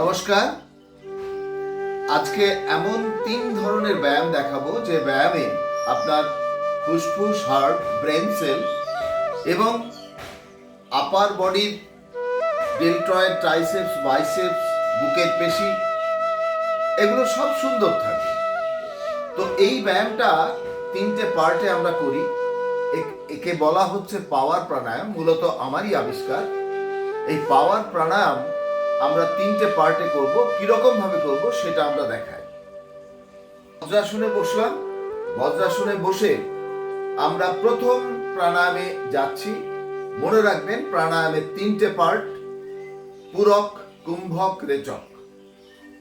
নমস্কার। আজকে এমন 3 ধরনের ব্যায়াম দেখাবো যে ব্যায়ামে আপনার ফুসফুস, হার্ট, ব্রেন সেল এবং আপার বডির ডেলটয়েড, ট্রাইসেপস, বাইসেপস, বুকের পেশি এগুলো সব সুন্দর থাকে। তো এই ব্যায়ামটা 3টে পার্টে আমরা করি। একে বলা হচ্ছে পাওয়ার প্রাণায়াম, মূলত আমারই আবিষ্কার। এই পাওয়ার প্রাণায়াম আমরা 3টে পার্টে করব। কিরকম ভাবে করব সেটা আমরা দেখাই। বজ্রাসনে বসলাম। বজ্রাসনে বসে আমরা প্রথম প্রাণায়ামে যাচ্ছি। মনে রাখবেন প্রাণায়ামের 3টে পার্ট: পূরক, কুম্ভক, রেচক।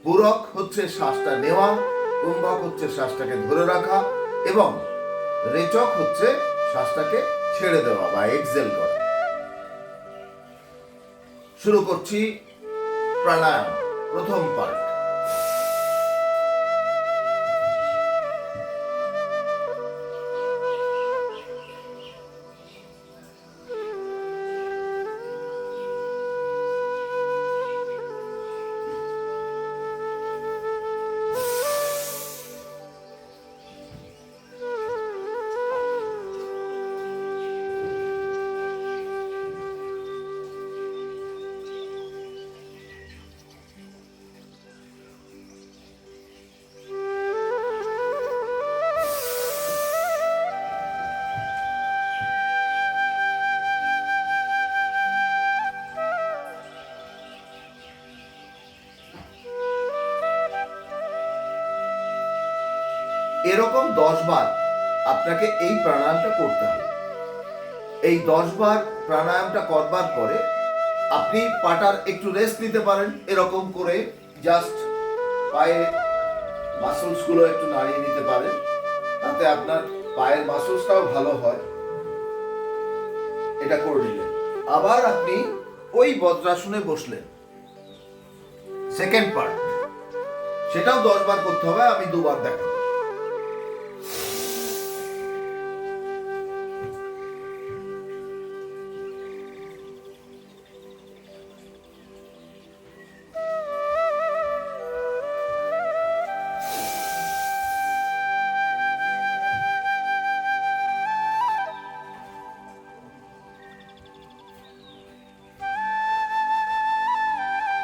পূরক হচ্ছে শ্বাসটা নেওয়া, কুম্ভক হচ্ছে শ্বাসটাকে ধরে রাখা এবং রেচক হচ্ছে শ্বাসটাকে ছেড়ে দেওয়া বা এক্সেল করা। শুরু করছি প্রাণায়াম, প্রথম পার্ট। এরকম 10 বার আপনাকে এই প্রাণায়ামটা করতে হবে। এই 10 বার প্রাণায়ামটা করবার পরে আপনি পাটার একটু রেস্ট নিতে পারেন। এরকম করে জাস্ট পায়ে মাসলস গুলো একটু নাড়িয়ে নিতে পারেন, তাতে আপনার পায়ের মাসলসটাও ভালো হয়। এটা করে নিলেন। আবার আপনি ওই বজ্রাসনে বসলেন, সেকেন্ড পার্ট, সেটাও 10 বার করতে হবে। আমি 2 বার দেখাবো।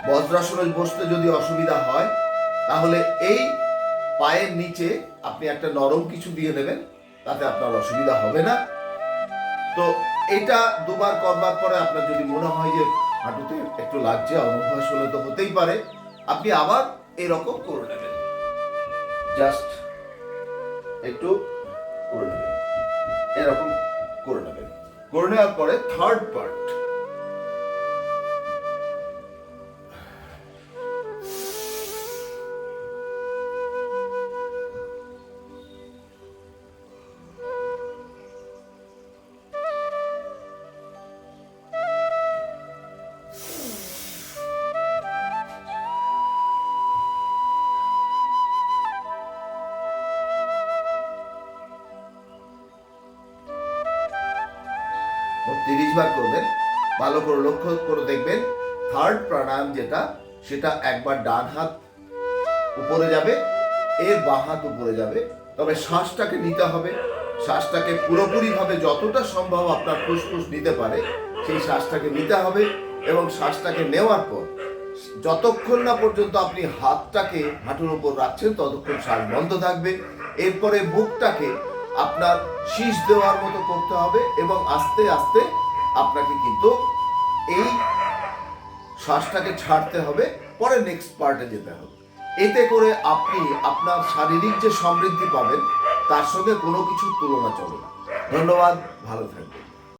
বজ্রাসনে বসতে যদি অসুবিধা হয় তাহলে এই পায়ের নিচে আপনি একটা নরম কিছু দিয়ে দেবেন, তাতে আপনার অসুবিধা হবে না। তো এটা 2 বার করবার পরে আপনার যদি মনে হয় যে হাঁটুতে একটু লাগছে, অনভ্যাস হলে তো হতেই পারে, আপনি আবার এরকম করে নেবেন। জাস্ট একটু করে নেবেন, এরকম করে নেবেন। করে নেওয়ার পরে থার্ড পার্ট। ও 30 বার করবেন। ভালো করে লক্ষ্য করে দেখবেন থার্ড প্রাণায়াম যেটা, সেটা একবার ডান হাত উপরে যাবে, এর বাঁ হাত উপরে যাবে। তবে শ্বাসটাকে নিতে হবে। শ্বাসটাকে পুরোপুরিভাবে যতটা সম্ভব আপনার ফুসফুস নিতে পারে সেই শ্বাসটাকে নিতে হবে। এবং শ্বাসটাকে নেওয়ার পর যতক্ষণ না পর্যন্ত আপনি হাতটাকে হাঁটুর উপর রাখছেন ততক্ষণ শ্বাস বন্ধ থাকবে। এরপরে বুকটাকে আপনার শীষ দেওয়ার মতো করতে হবে এবং আস্তে আস্তে আপনাকে কিন্তু এই শ্বাসটাকে ছাড়তে হবে, পরে নেক্সট পার্টে যেতে হবে। এতে করে আপনি আপনার শারীরিক যে সমৃদ্ধি পাবেন তার সঙ্গে কোনো কিছুর তুলনা চলে না। ধন্যবাদ, ভালো থাকবেন।